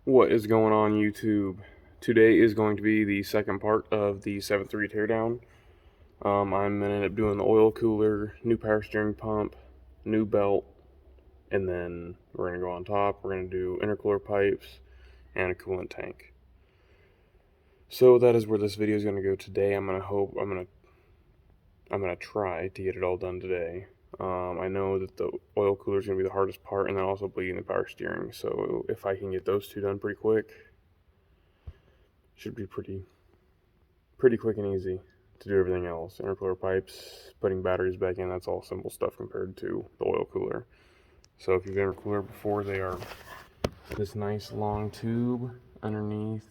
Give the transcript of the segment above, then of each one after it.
What is going on, YouTube? Today is going to be the second part of the 7.3 teardown. I'm going to end up doing the oil cooler, new power steering pump, new belt, and then we're going to go on top. We're going to do intercooler pipes and a coolant tank. So that is where this video is going to go today. I'm going to try to get it all done today. I know that the oil cooler is going to be the hardest part, and then also bleeding the power steering. So if I can get those two done pretty quick, should be pretty quick and easy to do everything else. Intercooler pipes, putting batteries back in, that's all simple stuff compared to the oil cooler. So if you've ever cooler before, they are this nice long tube underneath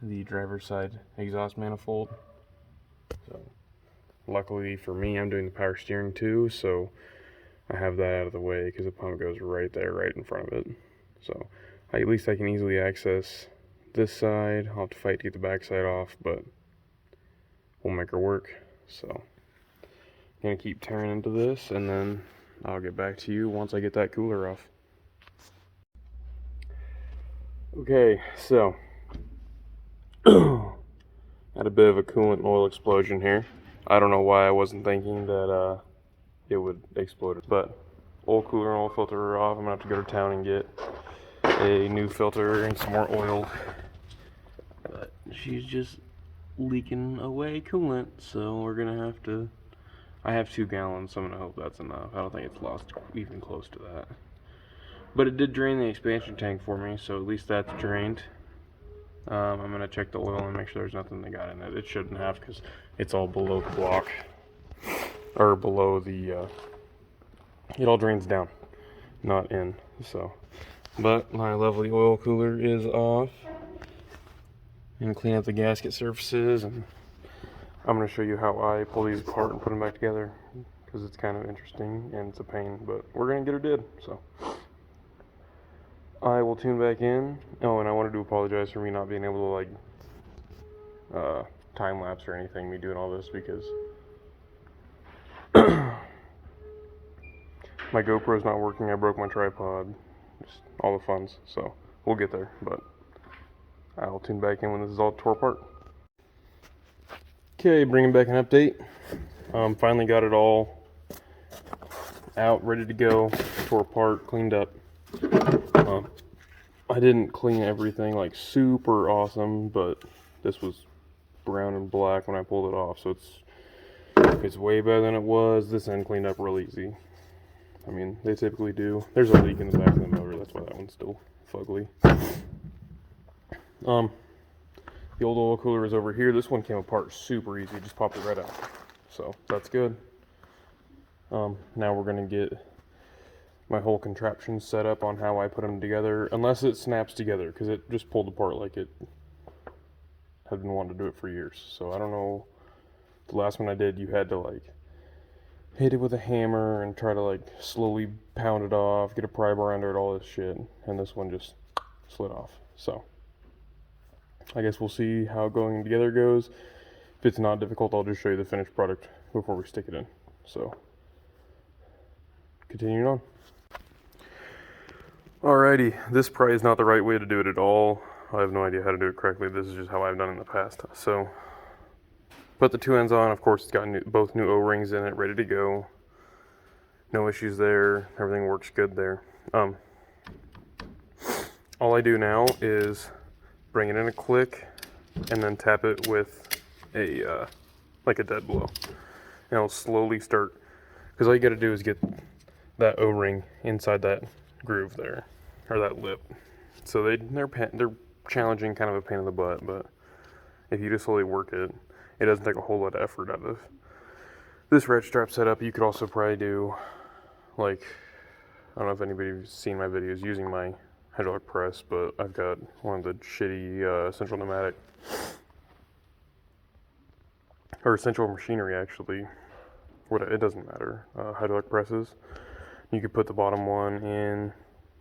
the driver's side exhaust manifold. So luckily for me, I'm doing the power steering too, so I have that out of the way because the pump goes right there, right in front of it. So at least I can easily access this side. I'll have to fight to get the back side off, but we'll make her work. So I'm gonna keep tearing into this, and then I'll get back to you once I get that cooler off. Okay, so had a bit of a coolant and oil explosion here. I don't know why I wasn't thinking that it would explode, but oil cooler and oil filter are off. I'm gonna have to go to town and get a new filter and some more oil. But she's just leaking away coolant, so we're gonna have to. I have 2 gallons, so I'm gonna hope that's enough. I don't think it's lost even close to that. But it did drain the expansion tank for me, so at least that's drained. I'm gonna check the oil and make sure there's nothing they got in it. It shouldn't have, because it's all below the block, or below the. It all drains down, not in. So, but my lovely oil cooler is off. And clean up the gasket surfaces, and I'm going to show you how I pull these apart and put them back together, because it's kind of interesting and it's a pain, but we're going to get her did. So I will tune back in. Oh, and I wanted to apologize for me not being able to time lapse or anything, me doing all this, because my GoPro's not working. I broke my tripod, just all the funs. So we'll get there, but I'll tune back in when this is all tore apart. Okay, bringing back an update. Finally got it all out, ready to go, tore apart, cleaned up. I didn't clean everything like super awesome, but this was brown and black when I pulled it off, so it's way better than it was. This end cleaned up real easy. I mean, they typically do. There's a leak in the back of the motor, that's why that one's still fugly. The old oil cooler is over here. This one came apart super easy, just popped it right out. So that's good. Now we're gonna get my whole contraption set up on how I put them together, unless it snaps together, because it just pulled apart like it had been wanting to do it for years. So I don't know. The last one I did, you had to like hit it with a hammer and try to like slowly pound it off, get a pry bar under it, all this shit. And this one just slid off. So I guess we'll see how going together goes. If it's not difficult, I'll just show you the finished product before we stick it in. So, continuing on. Alrighty, this probably is not the right way to do it at all. I have no idea how to do it correctly. This is just how I've done it in the past. So, put the 2 ends on. Of course, it's got both new O-rings in it, ready to go. No issues there. Everything works good there. All I do now is bring it in a click, and then tap it with a like a dead blow, and it'll slowly start. Because all you got to do is get that O-ring inside that groove there, or that lip. So they're challenging, kind of a pain in the butt, but if you just slowly work it, it doesn't take a whole lot of effort out of this ratchet strap setup. You could also probably do, like, I don't know if anybody's seen my videos using my hydraulic press, but I've got one of the shitty central pneumatic, or central machinery actually, it doesn't matter, hydraulic presses. You could put the bottom one in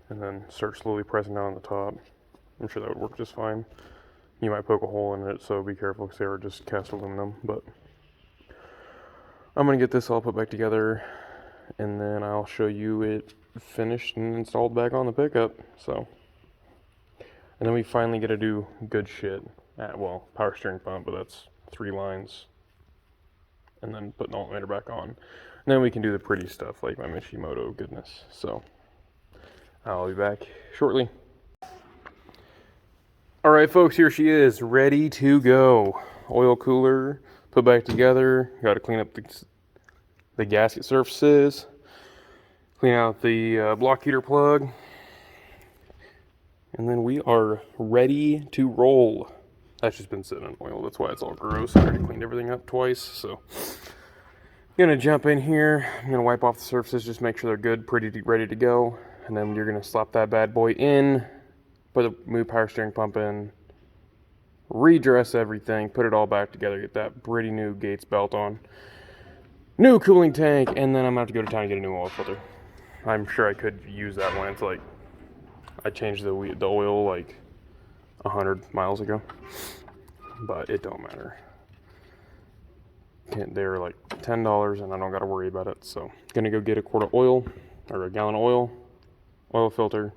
and then start slowly pressing down on the top. I'm sure that would work just fine. You might poke a hole in it, so be careful because they are just cast aluminum, but I'm gonna get this all put back together, and then I'll show you it finished and installed back on the pickup. So And then we finally get to do good shit at, well, power steering pump, but that's 3 lines. And then putting the alternator back on. And then we can do the pretty stuff like my Mishimoto goodness. So I'll be back shortly. Alright folks, here she is, ready to go. Oil cooler, put back together. Got to clean up the gasket surfaces. Clean out the block heater plug. And then we are ready to roll. That's just been sitting in oil, that's why it's all gross. I already cleaned everything up twice, so. I'm gonna jump in here. I'm gonna wipe off the surfaces, just make sure they're good, ready to go. And then you're gonna slap that bad boy in, put the new power steering pump in, redress everything, put it all back together, get that pretty new Gates belt on, new cooling tank, and then I'm gonna have to go to town and get a new oil filter. I'm sure I could use that one. It's like, I changed the oil like 100 miles ago, but it don't matter. They're like $10 and I don't gotta worry about it. So gonna go get a quart of oil, or a gallon of oil filter,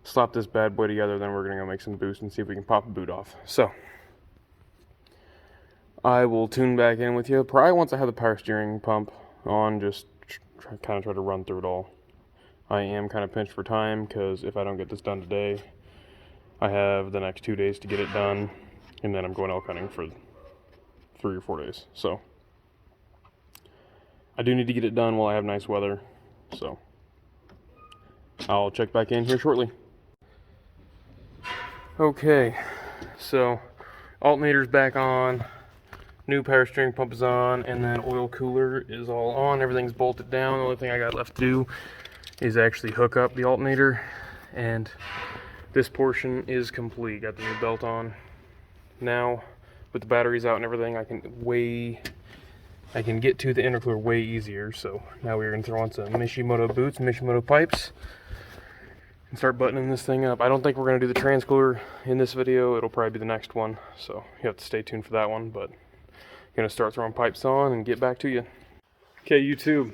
slap this bad boy together, then we're gonna go make some boost and see if we can pop a boot off. So I will tune back in with you probably once I have the power steering pump on, just kind of try to run through it all. I am kind of pinched for time because if I don't get this done today, I have the next 2 days to get it done, and then I'm going elk hunting for 3 or 4 days. So I do need to get it done while I have nice weather. So I'll check back in here shortly. Okay, so alternator's back on, new power steering pump is on, and then oil cooler is all on. Everything's bolted down. The only thing I got left to do is actually hook up the alternator, and this portion is complete. Got the new belt on. Now with the batteries out and everything, I can get to the intercooler way easier. So now we're gonna throw on some Mishimoto boots, Mishimoto pipes, and start buttoning this thing up. I don't think we're gonna do the transcooler in this video. It'll probably be the next one, so you have to stay tuned for that one. But gonna start throwing pipes on and get back to you. Okay, YouTube,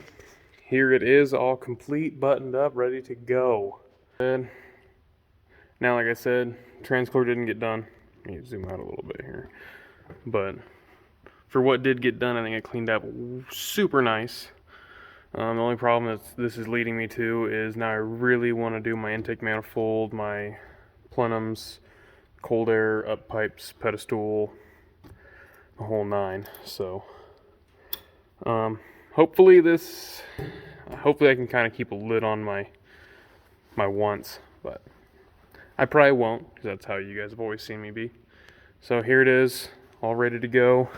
here it is, all complete, buttoned up, ready to go. And now, like I said, transcooler didn't get done. Let me zoom out a little bit here. But for what did get done, I think it cleaned up super nice. The only problem that this is leading me to is now I really want to do my intake manifold, my plenums, cold air, up pipes, pedestal, the whole 9. So hopefully I can kind of keep a lid on my wants, but I probably won't, because that's how you guys have always seen me be. So here it is, all ready to go.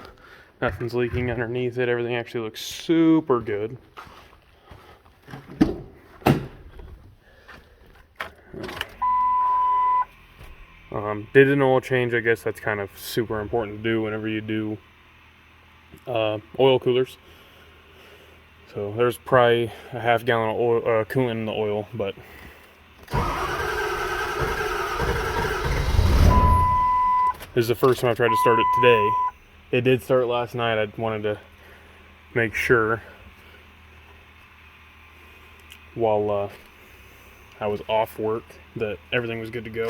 Nothing's leaking underneath it. Everything actually looks super good. Did an oil change. I guess that's kind of super important to do whenever you do oil coolers. So there's probably a half gallon of oil, coolant in the oil, but this is the first time I've tried to start it today. It did start last night. I wanted to make sure while I was off work that everything was good to go.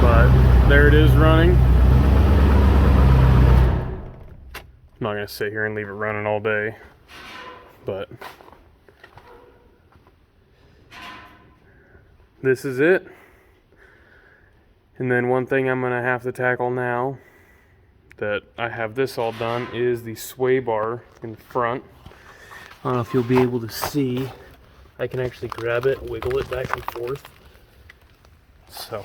But there it is running. I'm not going to sit here and leave it running all day, but this is it. And then one thing I'm going to have to tackle now that I have this all done is the sway bar in front. I don't know if you'll be able to see. I can actually grab it, wiggle it back and forth. So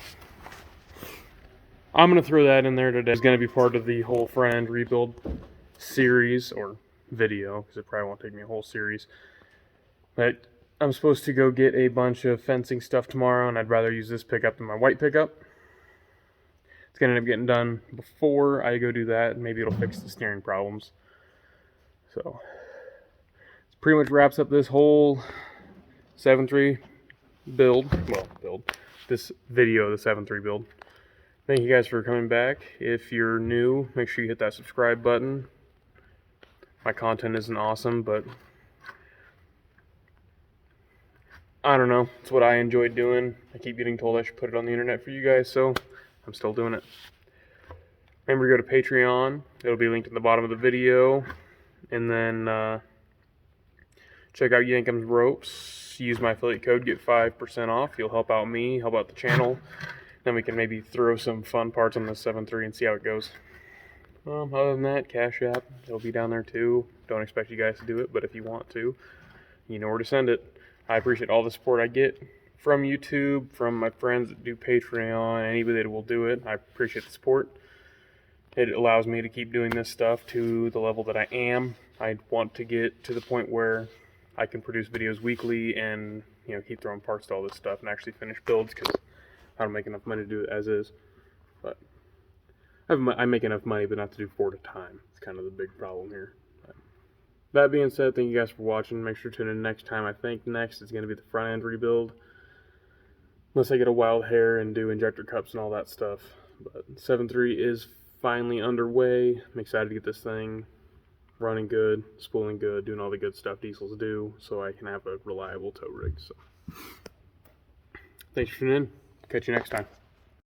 I'm going to throw that in there today. It's going to be part of the whole front end rebuild series, or video, because it probably won't take me a whole series. But I'm supposed to go get a bunch of fencing stuff tomorrow, and I'd rather use this pickup than my white pickup. It's going to end up getting done before I go do that, and maybe it'll fix the steering problems. So it pretty much wraps up this whole 7.3 build. This video of the 7.3 build. Thank you guys for coming back. If you're new, make sure you hit that subscribe button. My content isn't awesome, but I don't know. It's what I enjoy doing. I keep getting told I should put it on the internet for you guys, so I'm still doing it. Remember to go to Patreon. It'll be linked in the bottom of the video. And then check out Yankum's Ropes. Use my affiliate code, get 5% off. You'll help out me, help out the channel. Then we can maybe throw some fun parts on the 7.3 and see how it goes. Other than that, Cashapp, it'll be down there too. Don't expect you guys to do it, but if you want to, you know where to send it. I appreciate all the support I get from YouTube, from my friends that do Patreon, anybody that will do it. I appreciate the support. It allows me to keep doing this stuff to the level that I am. I want to get to the point where I can produce videos weekly and, you know, keep throwing parts to all this stuff and actually finish builds, because I don't make enough money to do it as is. But I make enough money, but not to do 4 at a time. It's kind of the big problem here. But that being said, thank you guys for watching. Make sure to tune in next time. I think next is going to be the front end rebuild, unless I get a wild hair and do injector cups and all that stuff. But 7.3 is finally underway. I'm excited to get this thing running good, spooling good, doing all the good stuff diesels do, so I can have a reliable tow rig. So thanks for tuning in. Catch you next time.